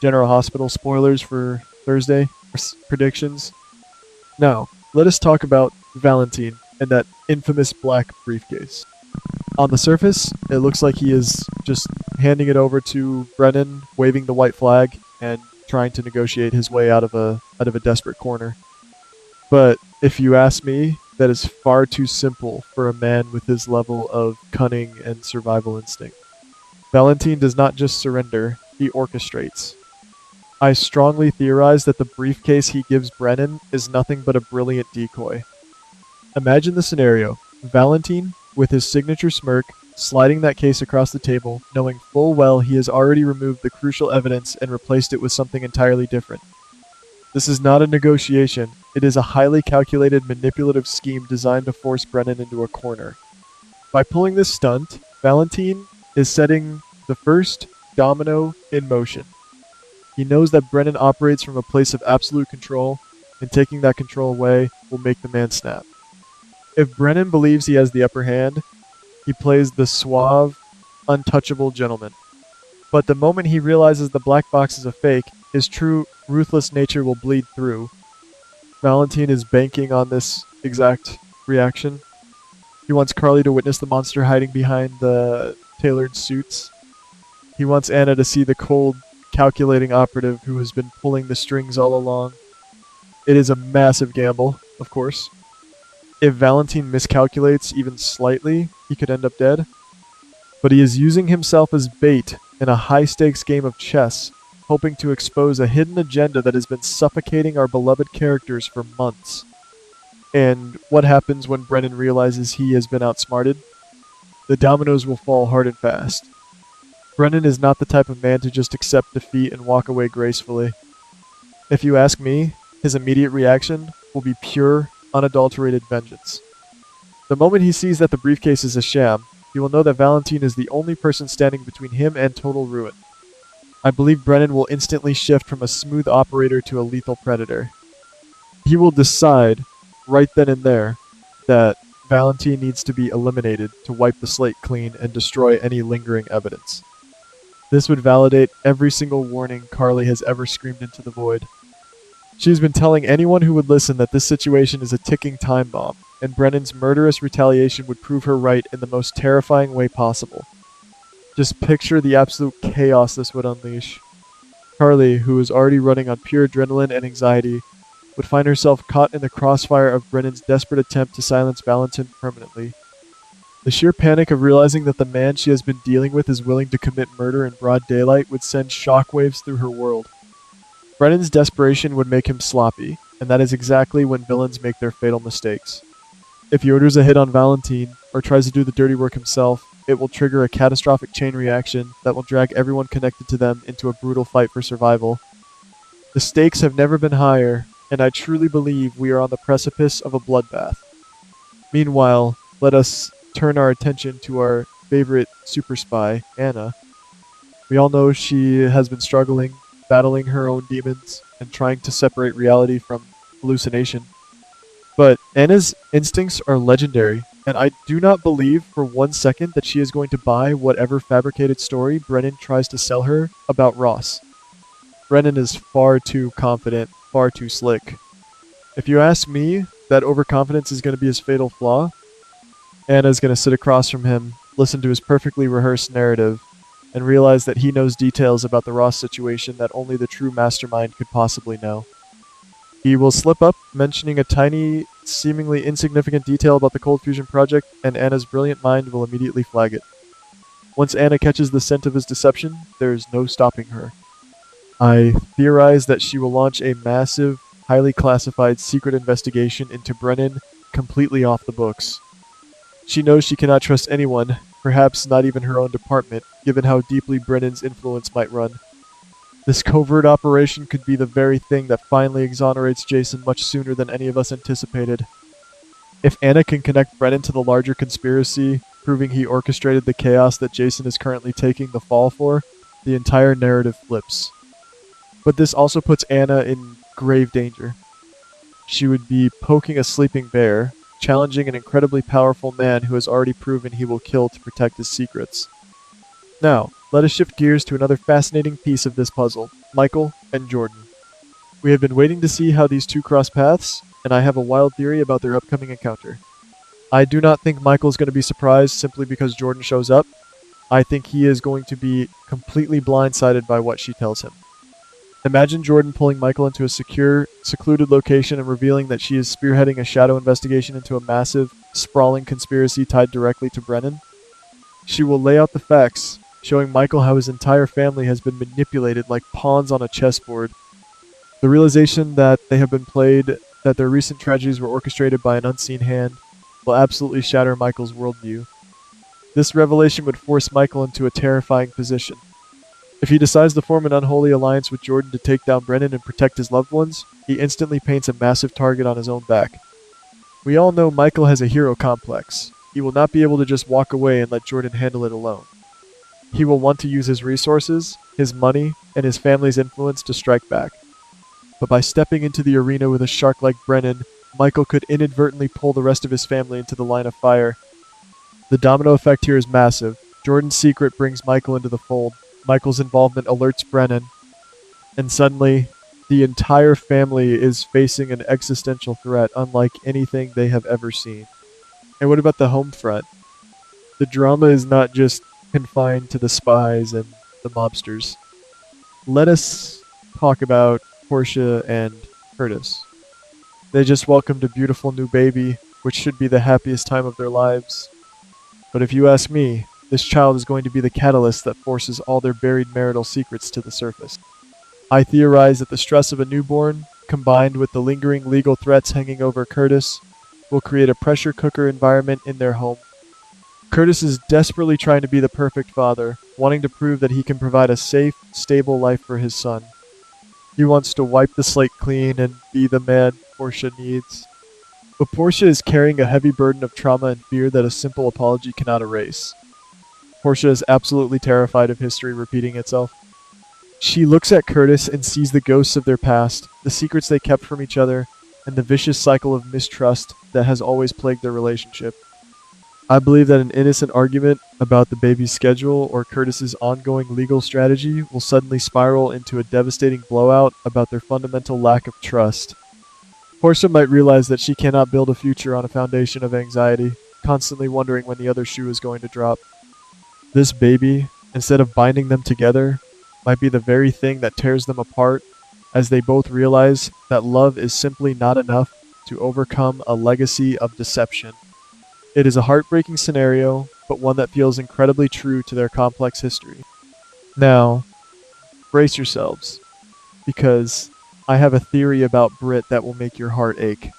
General Hospital spoilers for Thursday predictions. Now, let us talk about Valentine and that infamous black briefcase. On the surface, it looks like he is just handing it over to Brennan, waving the white flag, and trying to negotiate his way out of a desperate corner. But if you ask me, that is far too simple for a man with his level of cunning and survival instinct. Valentine does not just surrender, he orchestrates. I strongly theorize that the briefcase he gives Brennan is nothing but a brilliant decoy. Imagine the scenario. Valentine, with his signature smirk, sliding that case across the table, knowing full well he has already removed the crucial evidence and replaced it with something entirely different. This is not a negotiation, it is a highly calculated manipulative scheme designed to force Brennan into a corner. By pulling this stunt, Valentine is setting the first domino in motion. He knows that Brennan operates from a place of absolute control, and taking that control away will make the man snap. If Brennan believes he has the upper hand, he plays the suave, untouchable gentleman. But the moment he realizes the black box is a fake, his true, ruthless nature will bleed through. Valentine is banking on this exact reaction. He wants Carly to witness the monster hiding behind the tailored suits. He wants Anna to see the cold, calculating operative who has been pulling the strings all along. It is a massive gamble, of course. If Valentine miscalculates even slightly, he could end up dead. But he is using himself as bait in a high-stakes game of chess, hoping to expose a hidden agenda that has been suffocating our beloved characters for months. And what happens when Brennan realizes he has been outsmarted? The dominoes will fall hard and fast. Brennan is not the type of man to just accept defeat and walk away gracefully. If you ask me, his immediate reaction will be pure, unadulterated vengeance. The moment he sees that the briefcase is a sham, he will know that Valentine is the only person standing between him and total ruin. I believe Brennan will instantly shift from a smooth operator to a lethal predator. He will decide, right then and there, that Valentine needs to be eliminated to wipe the slate clean and destroy any lingering evidence. This would validate every single warning Carly has ever screamed into the void. She's been telling anyone who would listen that this situation is a ticking time bomb, and Brennan's murderous retaliation would prove her right in the most terrifying way possible. Just picture the absolute chaos this would unleash. Carly, who is already running on pure adrenaline and anxiety, would find herself caught in the crossfire of Brennan's desperate attempt to silence Valentine permanently. The sheer panic of realizing that the man she has been dealing with is willing to commit murder in broad daylight would send shockwaves through her world. Brennan's desperation would make him sloppy, and that is exactly when villains make their fatal mistakes. If he orders a hit on Valentine, or tries to do the dirty work himself, it will trigger a catastrophic chain reaction that will drag everyone connected to them into a brutal fight for survival. The stakes have never been higher, and I truly believe we are on the precipice of a bloodbath. Meanwhile, let us turn our attention to our favorite super spy, Anna. We all know she has been struggling, battling her own demons, and trying to separate reality from hallucination. But Anna's instincts are legendary, and I do not believe for 1 second that she is going to buy whatever fabricated story Brennan tries to sell her about Ross. Brennan is far too confident, far too slick. If you ask me, that overconfidence is going to be his fatal flaw. Anna's going to sit across from him, listen to his perfectly rehearsed narrative, and realize that he knows details about the Ross situation that only the true mastermind could possibly know. He will slip up, mentioning a tiny, seemingly insignificant detail about the Cold Fusion project, and Anna's brilliant mind will immediately flag it. Once Anna catches the scent of his deception, there is no stopping her. I theorize that she will launch a massive, highly classified secret investigation into Brennan completely off the books. She knows she cannot trust anyone, perhaps not even her own department, given how deeply Brennan's influence might run. This covert operation could be the very thing that finally exonerates Jason much sooner than any of us anticipated. If Anna can connect Brennan to the larger conspiracy, proving he orchestrated the chaos that Jason is currently taking the fall for, the entire narrative flips. But this also puts Anna in grave danger. She would be poking a sleeping bear, challenging an incredibly powerful man who has already proven he will kill to protect his secrets. Now, let us shift gears to another fascinating piece of this puzzle, Michael and Jordan. We have been waiting to see how these two cross paths, and I have a wild theory about their upcoming encounter. I do not think Michael's going to be surprised simply because Jordan shows up. I think he is going to be completely blindsided by what she tells him. Imagine Jordan pulling Michael into a secure, secluded location and revealing that she is spearheading a shadow investigation into a massive, sprawling conspiracy tied directly to Brennan. She will lay out the facts, showing Michael how his entire family has been manipulated like pawns on a chessboard. The realization that they have been played, that their recent tragedies were orchestrated by an unseen hand, will absolutely shatter Michael's worldview. This revelation would force Michael into a terrifying position. If he decides to form an unholy alliance with Jordan to take down Brennan and protect his loved ones, he instantly paints a massive target on his own back. We all know Michael has a hero complex. He will not be able to just walk away and let Jordan handle it alone. He will want to use his resources, his money, and his family's influence to strike back. But by stepping into the arena with a shark like Brennan, Michael could inadvertently pull the rest of his family into the line of fire. The domino effect here is massive. Jordan's secret brings Michael into the fold. Michael's involvement alerts Brennan, and suddenly, the entire family is facing an existential threat unlike anything they have ever seen. And what about the home front? The drama is not just confined to the spies and the mobsters. Let us talk about Portia and Curtis. They just welcomed a beautiful new baby, which should be the happiest time of their lives. But if you ask me, this child is going to be the catalyst that forces all their buried marital secrets to the surface. I theorize that the stress of a newborn, combined with the lingering legal threats hanging over Curtis, will create a pressure cooker environment in their home. Curtis is desperately trying to be the perfect father, wanting to prove that he can provide a safe, stable life for his son. He wants to wipe the slate clean and be the man Portia needs. But Portia is carrying a heavy burden of trauma and fear that a simple apology cannot erase. Portia is absolutely terrified of history repeating itself. She looks at Curtis and sees the ghosts of their past, the secrets they kept from each other, and the vicious cycle of mistrust that has always plagued their relationship. I believe that an innocent argument about the baby's schedule or Curtis's ongoing legal strategy will suddenly spiral into a devastating blowout about their fundamental lack of trust. Portia might realize that she cannot build a future on a foundation of anxiety, constantly wondering when the other shoe is going to drop. This baby, instead of binding them together, might be the very thing that tears them apart, as they both realize that love is simply not enough to overcome a legacy of deception. It is a heartbreaking scenario, but one that feels incredibly true to their complex history. Now, brace yourselves, because I have a theory about Britt that will make your heart ache.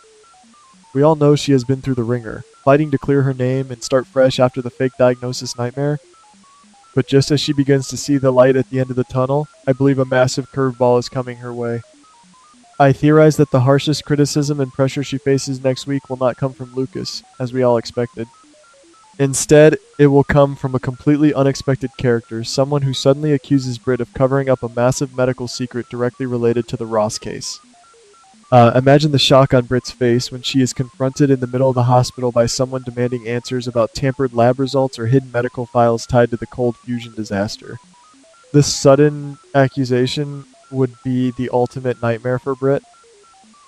We all know she has been through the ringer, fighting to clear her name and start fresh after the fake diagnosis nightmare. But just as she begins to see the light at the end of the tunnel, I believe a massive curveball is coming her way. I theorize that the harshest criticism and pressure she faces next week will not come from Lucas, as we all expected. Instead, it will come from a completely unexpected character, someone who suddenly accuses Britt of covering up a massive medical secret directly related to the Ross case. Imagine the shock on Britt's face when she is confronted in the middle of the hospital by someone demanding answers about tampered lab results or hidden medical files tied to the cold fusion disaster. This sudden accusation would be the ultimate nightmare for Britt.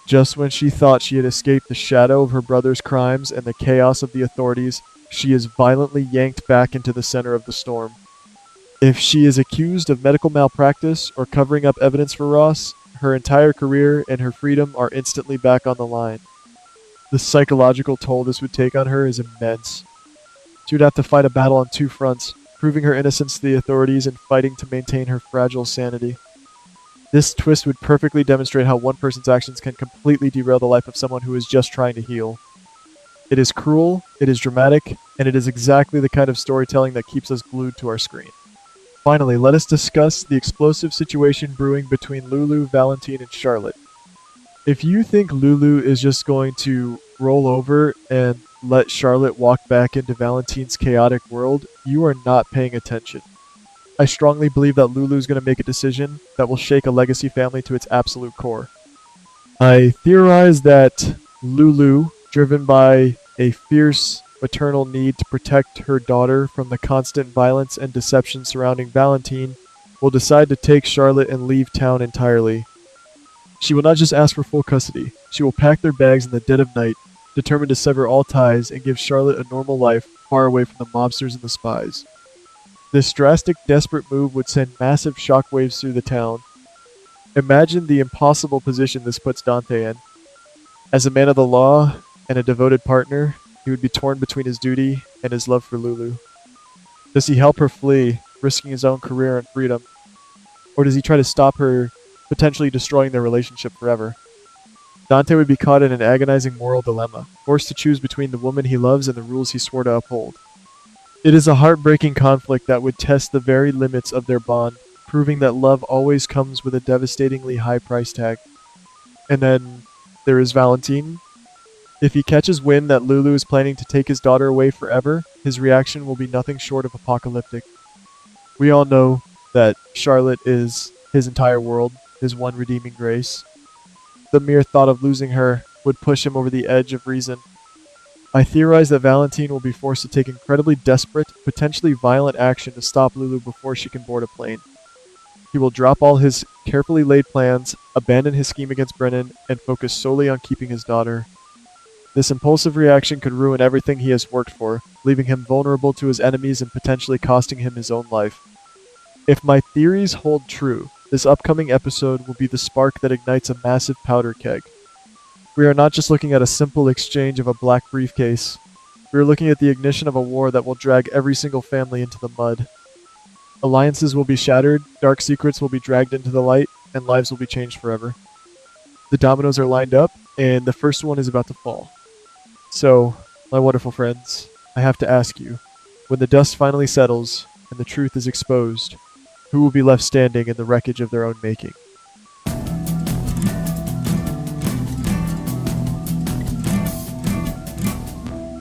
Just when she thought she had escaped the shadow of her brother's crimes and the chaos of the authorities, she is violently yanked back into the center of the storm. If she is accused of medical malpractice or covering up evidence for Ross, her entire career and her freedom are instantly back on the line. The psychological toll this would take on her is immense. She would have to fight a battle on two fronts, proving her innocence to the authorities and fighting to maintain her fragile sanity. This twist would perfectly demonstrate how one person's actions can completely derail the life of someone who is just trying to heal. It is cruel, it is dramatic, and it is exactly the kind of storytelling that keeps us glued to our screen. Finally, let us discuss the explosive situation brewing between Lulu, Valentine, and Charlotte. If you think Lulu is just going to roll over and let Charlotte walk back into Valentine's chaotic world, you are not paying attention. I strongly believe that Lulu is going to make a decision that will shake a legacy family to its absolute core. I theorize that Lulu, driven by a fierce maternal need to protect her daughter from the constant violence and deception surrounding Valentine, will decide to take Charlotte and leave town entirely. She will not just ask for full custody, she will pack their bags in the dead of night, determined to sever all ties and give Charlotte a normal life far away from the mobsters and the spies. This drastic, desperate move would send massive shockwaves through the town. Imagine the impossible position this puts Dante in. As a man of the law and a devoted partner, he would be torn between his duty and his love for Lulu. Does he help her flee, risking his own career and freedom? Or does he try to stop her, potentially destroying their relationship forever? Dante would be caught in an agonizing moral dilemma, forced to choose between the woman he loves and the rules he swore to uphold. It is a heartbreaking conflict that would test the very limits of their bond, proving that love always comes with a devastatingly high price tag. And then there is Valentine. If he catches wind that Lulu is planning to take his daughter away forever, his reaction will be nothing short of apocalyptic. We all know that Charlotte is his entire world, his one redeeming grace. The mere thought of losing her would push him over the edge of reason. I theorize that Valentine will be forced to take incredibly desperate, potentially violent action to stop Lulu before she can board a plane. He will drop all his carefully laid plans, abandon his scheme against Brennan, and focus solely on keeping his daughter. This impulsive reaction could ruin everything he has worked for, leaving him vulnerable to his enemies and potentially costing him his own life. If my theories hold true, this upcoming episode will be the spark that ignites a massive powder keg. We are not just looking at a simple exchange of a black briefcase. We are looking at the ignition of a war that will drag every single family into the mud. Alliances will be shattered, dark secrets will be dragged into the light, and lives will be changed forever. The dominoes are lined up, and the first one is about to fall. So, my wonderful friends, I have to ask you, when the dust finally settles and the truth is exposed, who will be left standing in the wreckage of their own making?